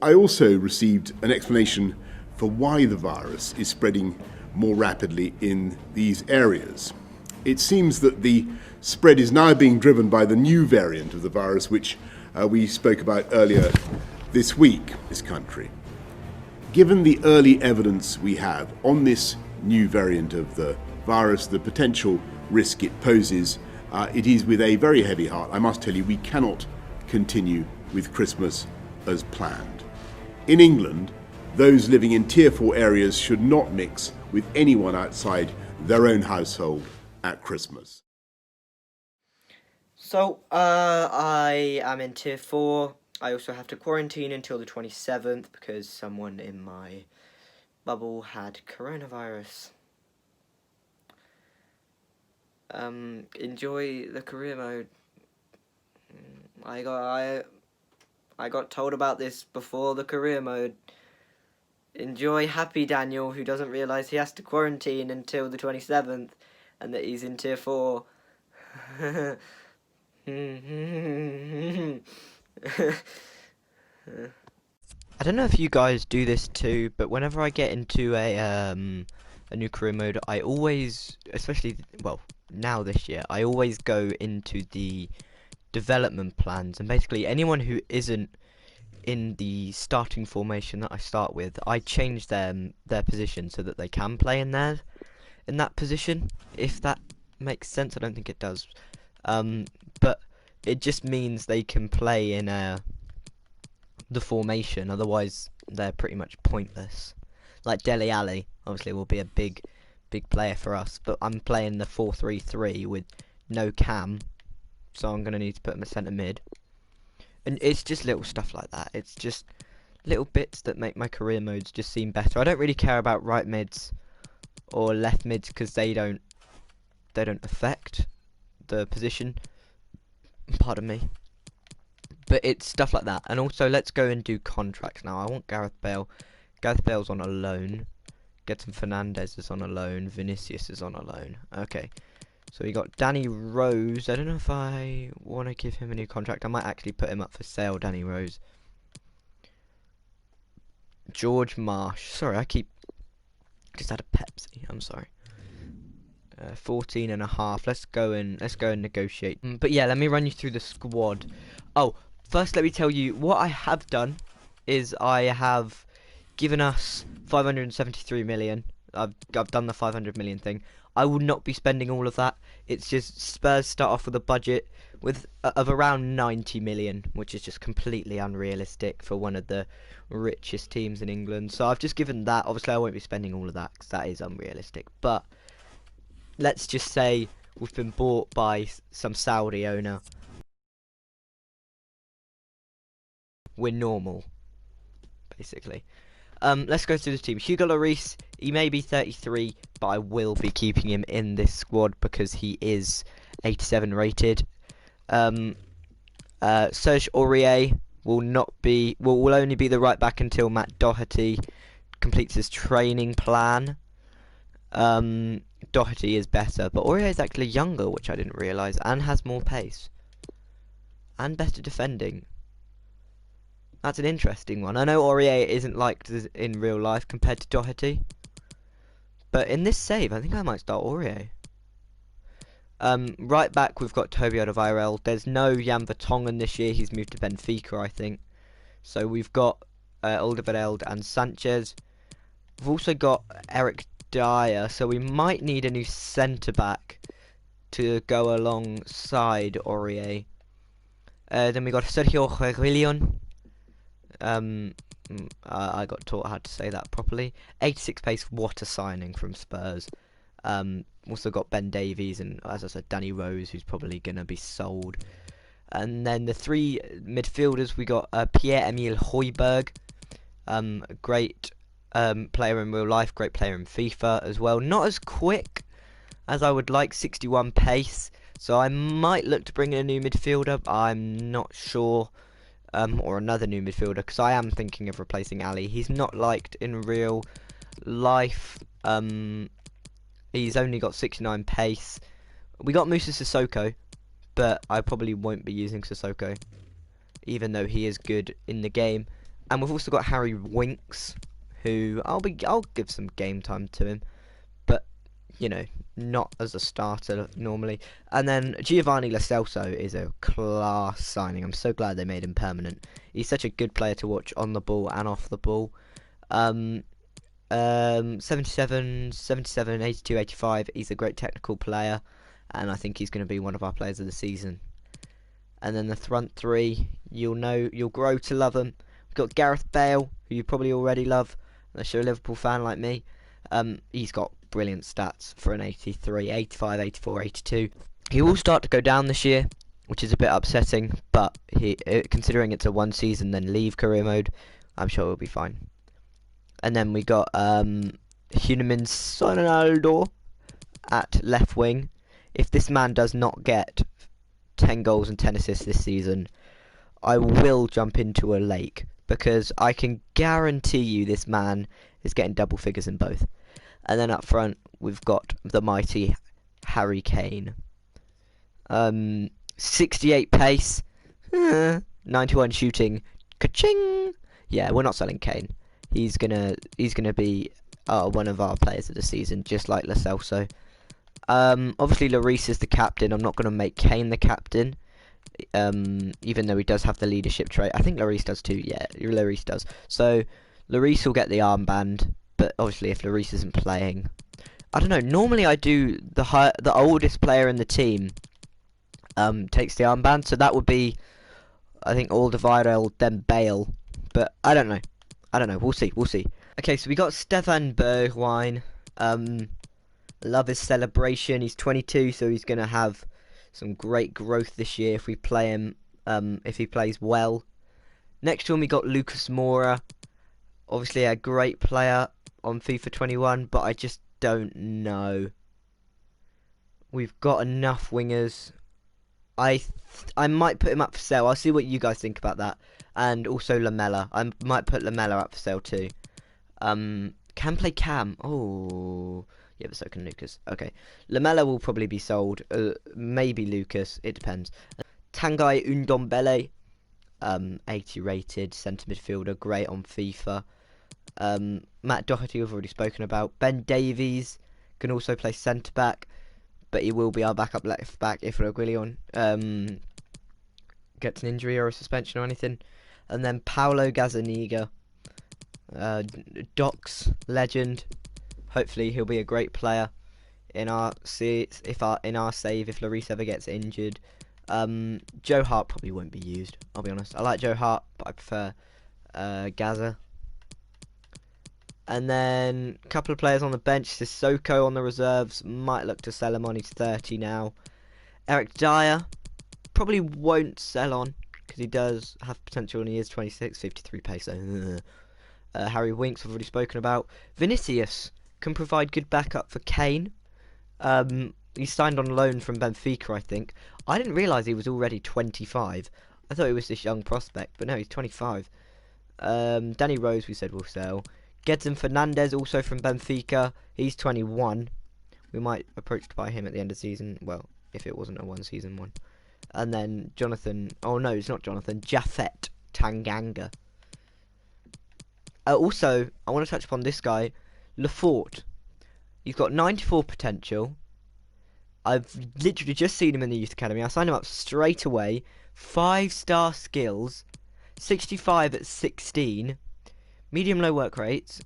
I also received an explanation for why the virus is spreading more rapidly in these areas. It seems that the spread is now being driven by the new variant of the virus, which we spoke about earlier this week in this country. Given the early evidence we have on this new variant of the virus, the potential risk it poses, it is with a very heavy heart, I must tell you, we cannot continue with Christmas as planned. In England, those living in Tier 4 areas should not mix with anyone outside their own household at Christmas. So, I am in Tier 4. I also have to quarantine until the 27th because someone in my bubble had coronavirus. Enjoy the career mode. I got told about this before the career mode. Enjoy Happy Daniel, who doesn't realise he has to quarantine until the 27th and that he's in Tier 4. I don't know if you guys do this too, but whenever I get into a new career mode, I always, especially, well, now this year, I always go into the development plans, and basically anyone who isn't in the starting formation that I start with, I change their position so that they can play in that position. If that makes sense, I don't think it does. But it just means they can play in the formation. Otherwise, they're pretty much pointless. Like Dele Alli, obviously, will be a big player for us. But I'm playing the 4-3-3 with no Cam, so I'm gonna need to put him a centre mid. And it's just little stuff like that. It's just little bits that make my career modes just seem better. I don't really care about right mids or left mids because they don't affect the position. Pardon me. But it's stuff like that. And also, let's go and do contracts now. I want Gareth Bale. Gareth Bale's on a loan. Getson Fernandez is on a loan. Vinicius is on a loan. Okay. So we got Danny Rose. I don't know if I want to give him a new contract. I might actually put him up for sale, Danny Rose. George Marsh. Sorry, I just had a Pepsi. I'm sorry. 14 and a half. Let's go and negotiate. But yeah, let me run you through the squad. Oh, first let me tell you what I have done is I have given us 573 million. I've done the 500 million thing. I will not be spending all of that. It's just Spurs start off with a budget of around 90 million, which is just completely unrealistic for one of the richest teams in England. So I've just given that. Obviously, I won't be spending all of that because that is unrealistic. But let's just say we've been bought by some Saudi owner. We're normal, basically. Let's go through the team. Hugo Lloris, he may be 33, but I will be keeping him in this squad because he is 87 rated. Serge Aurier will only be the right back until Matt Doherty completes his training plan. Doherty is better, but Aurier is actually younger, which I didn't realise, and has more pace and better defending. That's an interesting one. I know Aurier isn't liked in real life compared to Doherty, but in this save, I think I might start Aurier. Right back, we've got Toby Alderweireld. There's no Jan Vertonghen this year. He's moved to Benfica, I think. So we've got Alderweireld and Sanchez. We've also got Eric Dyer, so we might need a new centre-back to go alongside Aurier. Then we got Sergio Reguilón. I got taught how to say that properly. 86 pace, what a signing from Spurs. Also got Ben Davies and, as I said, Danny Rose, who's probably going to be sold. And then the three midfielders, we got Pierre-Emile Højbjerg. Great player in real life, great player in FIFA as well. Not as quick as I would like, 61 pace. So I might look to bring in a new midfielder, but I'm not sure. Or another new midfielder, because I am thinking of replacing Ali. He's not liked in real life. He's only got 69 pace. We got Musa Sissoko, but I probably won't be using Sissoko, even though he is good in the game. And we've also got Harry Winks, who I'll give some game time to him, but you know, not as a starter normally. And then Giovanni Lo Celso is a class signing. I'm so glad they made him permanent. He's such a good player to watch on the ball and off the ball. 77, 77, 82, 85. He's a great technical player, and I think he's going to be one of our players of the season. And then the front three, you'll grow to love them. We've got Gareth Bale, who you probably already love, unless you're a Liverpool fan like me. He's got brilliant stats for an 83, 85, 84, 82. He will start to go down this year, which is a bit upsetting, but considering it's a one season then leave career mode, I'm sure he'll be fine. And then we got Hunemin Sonaldo at left wing. If this man does not get 10 goals and 10 assists this season, I will jump into a lake, because I can guarantee you this man is getting double figures in both. And then up front, we've got the mighty Harry Kane. 68 pace, 91 shooting, ka-ching! Yeah, we're not selling Kane. He's gonna be one of our players of the season, just like Lo Celso. Obviously Lloris is the captain. I'm not gonna make Kane the captain, even though he does have the leadership trait. I think Lloris does too. Yeah, Lloris does. So Lloris will get the armband, but obviously if Lloris isn't playing, I don't know. Normally I do the oldest player in the team takes the armband, so that would be, I think, Alderweireld then Bale, but I don't know. We'll see. Okay, so we got Stefan Bergwijn. Love his celebration. He's 22, so he's gonna have some great growth this year if we play him. If he plays well. Next to him we got Lucas Moura. Obviously a great player on FIFA 21, but I just don't know. We've got enough wingers. I might put him up for sale. I'll see what you guys think about that. And also Lamella. I might put Lamella up for sale too. Can play Cam. Oh, yeah, but so can Lucas. Okay, Lamella will probably be sold. Maybe Lucas. It depends. Tanguy Ndombele, 80 rated centre midfielder, great on FIFA. Matt Doherty we've already spoken about. Ben Davies can also play centre back, but he will be our backup left back if Reguilon gets an injury or a suspension or anything. And then Paulo Gazzaniga, Doc's legend. Hopefully he'll be a great player in our save if Lloris ever gets injured. Joe Hart probably won't be used. I'll be honest. I like Joe Hart, but I prefer Gaza. And then a couple of players on the bench. Sissoko on the reserves. Might look to sell him on. He's 30 now. Eric Dyer probably won't sell on because he does have potential and he is 26, 53 pace. So, Harry Winks we've already spoken about. Vinicius can provide good backup for Kane. He's signed on loan from Benfica, I think. I didn't realise he was already 25. I thought he was this young prospect, but no, he's 25. Danny Rose we said will sell. Gedson Fernandez, also from Benfica. He's 21. We might approach to buy him at the end of the season. Well, if it wasn't a one-season one. And then Jonathan... Oh, no, it's not Jonathan. Japhet Tanganga. Also, I want to touch upon this guy. Lefort. He's got 94 potential. I've literally just seen him in the youth academy. I signed him up straight away. 5-star skills. 65 at 16. Medium low work rates.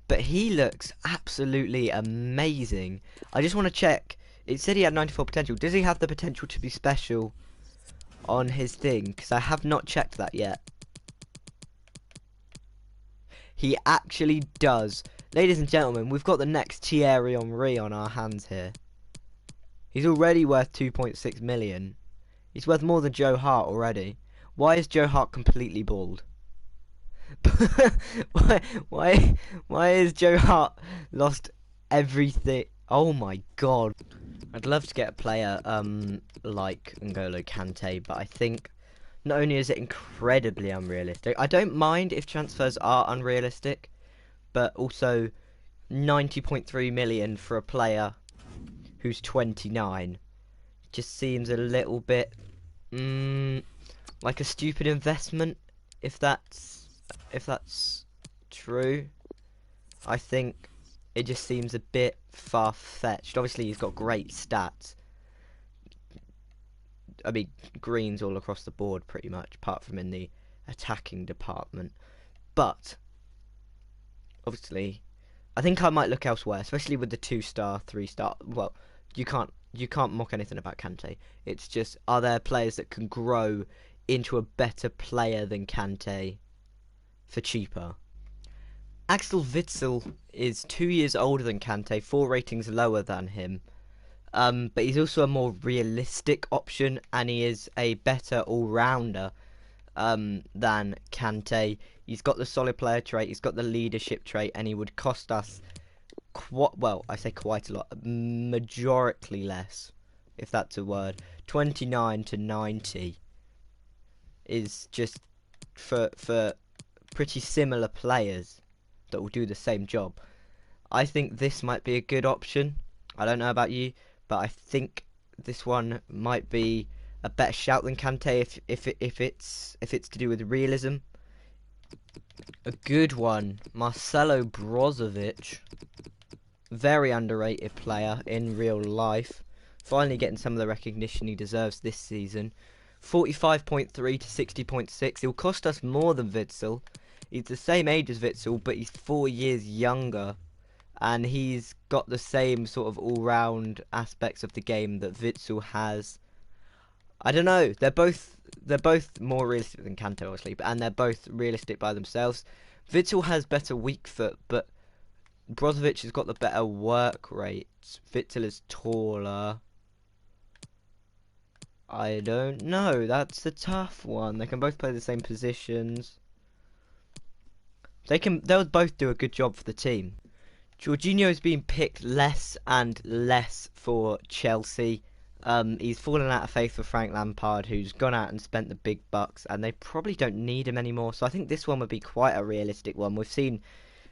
But he looks absolutely amazing. I just want to check. It said he had 94 potential. Does he have the potential to be special on his thing? Because I have not checked that yet. He actually does. Ladies and gentlemen, we've got the next Thierry Henry on our hands here. He's already worth 2.6 million. He's worth more than Joe Hart already. Why is Joe Hart completely bald? why is Joe Hart lost everything? Oh my god. I'd love to get a player like N'Golo Kante, but I think not only is it incredibly unrealistic, I don't mind if transfers are unrealistic, but also 90.3 million for a player who's 29 just seems a little bit like a stupid investment, if that's true, I think it just seems a bit far-fetched. Obviously, he's got great stats. I mean, greens all across the board pretty much, apart from in the attacking department. But obviously, I think I might look elsewhere, especially with the 2-star, 3-star. Well, you can't mock anything about Kante. It's just, are there players that can grow into a better player than Kante for cheaper? Axel Witsel is 2 years older than Kante, 4 ratings lower than him. But he's also a more realistic option, and he is a better all-rounder than Kante. He's got the solid player trait, he's got the leadership trait, and he would cost us I say quite a lot, majority less, if that's a word. 29 to 90 is just for pretty similar players that will do the same job. I think this might be a good option. I don't know about you, but I think this one might be a better shout than Kante if it's to do with realism. A good one, Marcelo Brozovic, very underrated player in real life. Finally getting some of the recognition he deserves this season. 45.3 to 60.6. He'll cost us more than Witsel. He's the same age as Witsel, but he's 4 years younger. And he's got the same sort of all-round aspects of the game that Witsel has. I don't know. They're both more realistic than Kante, obviously, and they're both realistic by themselves. Witsel has better weak foot, but Brozovic has got the better work rate. Witsel is taller. I don't know. That's a tough one. They can both play the same positions. They'll both do a good job for the team. Jorginho's been picked less and less for Chelsea. He's fallen out of faith with Frank Lampard, who's gone out and spent the big bucks, and they probably don't need him anymore. So I think this one would be quite a realistic one. We've seen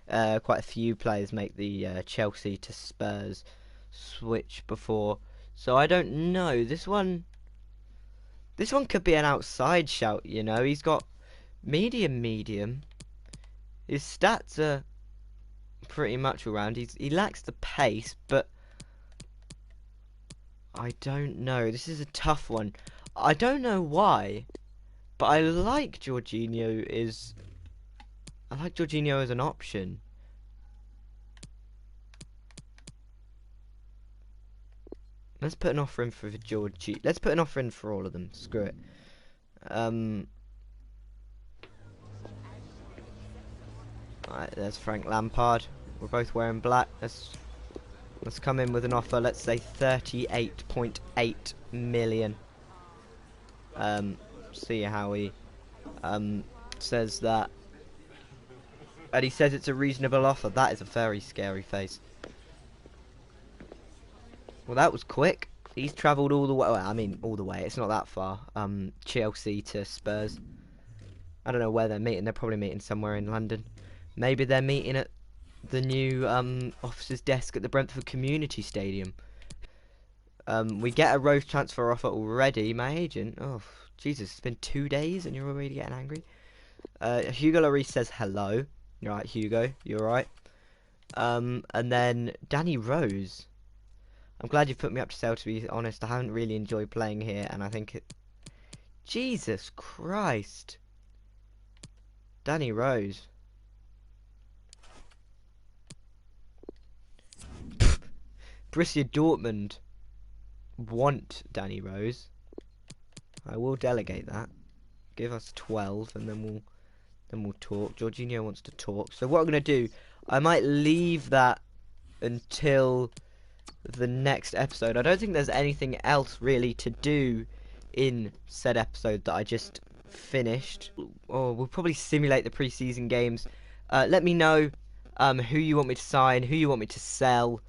quite a few players make the Chelsea to Spurs switch before, so I don't know. This one could be an outside shout. You know, he's got medium. His stats are pretty much all round. He lacks the pace, but I don't know. This is a tough one. I don't know why, but I like Jorginho as an option. Let's put an offer in for Jorginho. Let's put an offer in for all of them. Screw it. Alright, there's Frank Lampard. We're both wearing black. Let's come in with an offer. Let's say 38.8 million. See how he says that. And he says it's a reasonable offer. That is a very scary face. Well, that was quick. He's travelled all the way. Well, I mean, all the way. It's not that far. Chelsea to Spurs. I don't know where they're meeting. They're probably meeting somewhere in London. Maybe they're meeting at the new officer's desk at the Brentford Community Stadium. We get a Rose transfer offer already. My agent. Oh, Jesus. It's been 2 days and you're already getting angry. Hugo Lloris says hello. You're right, Hugo. You're right. And then Danny Rose. I'm glad you put me up to sale, to be honest. I haven't really enjoyed playing here, and I think it... Jesus Christ. Danny Rose. Borussia Dortmund want Danny Rose. I will delegate that. Give us 12, and then we'll talk. Jorginho wants to talk. So what I'm going to do, I might leave that until the next episode. I don't think there's anything else really to do in said episode that I just finished. Or we'll probably simulate the pre-season games. Let me know who you want me to sign, who you want me to sell,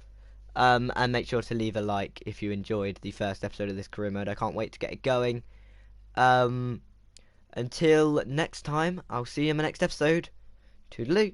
and make sure to leave a like if you enjoyed the first episode of this career mode. I can't wait to get it going. Until next time, I'll see you in my next episode. Toodaloo.